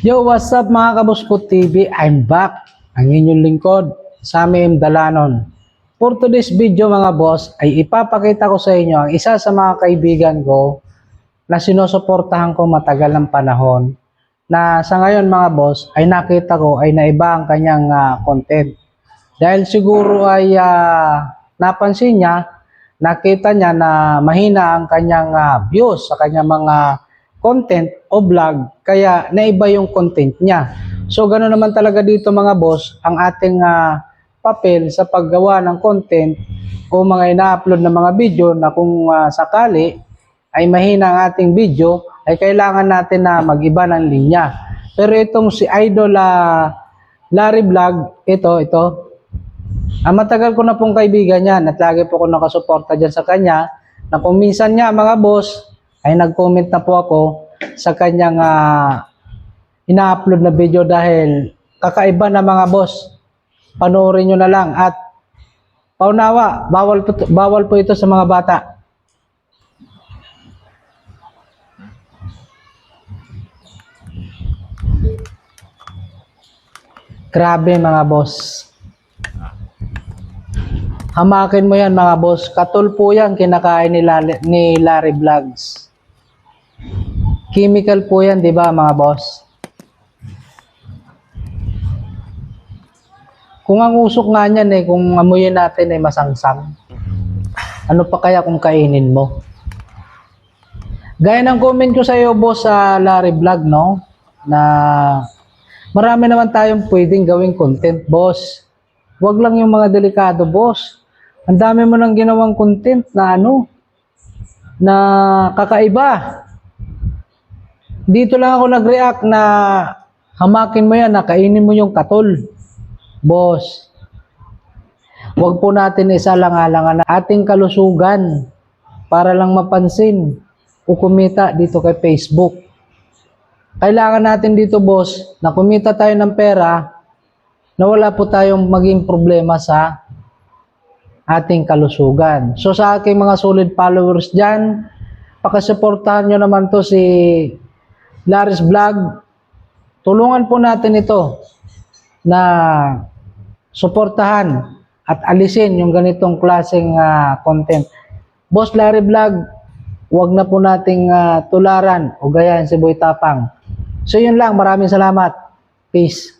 Yo, what's up mga Kabuskot TV? I'm back, ang inyong lingkod, Sammy M. Dalanon. For today's video mga boss, ay ipapakita ko sa inyo ang isa sa mga kaibigan ko na sinusuportahan ko matagal ng panahon, na sa ngayon mga boss ay nakita ko ay naiba ang kanyang content. Dahil siguro ay napansin niya, nakita niya na mahina ang kanyang views sa kanyang mga content o vlog, kaya naiba yung content niya. So ganoon naman talaga dito mga boss, ang ating papel sa paggawa ng content o mga ina-upload na mga video na kung sakali ay mahina ang ating video, ay kailangan natin na mag-iba ng linya. Pero itong si Idol Larry Vlog, ito, matagal ko na pong kaibigan yan at lagi po ko nakasuporta dyan sa kanya, na kung minsan nga mga boss ay nag-comment na po ako sa kanyang ina-upload na video dahil kakaiba na mga boss. Panoorin nyo na lang at paunawa, bawal po ito sa mga bata. Grabe mga boss. Hamakin mo yan mga boss. Katul po yan kinakain ni Larry Vlogs. Chemical po yan, di ba mga boss? Kung ang usok nga niyan kung amuyin natin masangsang, ano pa kaya kung kainin mo? Gaya ng comment ko sa iyo boss sa Larry Vlog, no? Na marami naman tayong pwedeng gawing content boss. Huwag lang yung mga delikado boss. Ang dami mo nang ginawang content na na kakaiba. Dito lang ako nag-react na hamakin mo yan, kainin mo yung katol. Boss, huwag po natin isalang-alangan ating kalusugan para lang mapansin o kumita dito kay Facebook. Kailangan natin dito boss na kumita tayo ng pera na wala po tayong maging problema sa ating kalusugan. So sa aking mga solid followers dyan, pakisuportahan nyo naman to si Larry's Vlog. Tulungan po natin ito na suportahan at alisin yung ganitong klaseng content. Boss Larry Vlog, huwag na po nating tularan o gayahin si Boy Tapang. So yun lang, maraming salamat. Peace.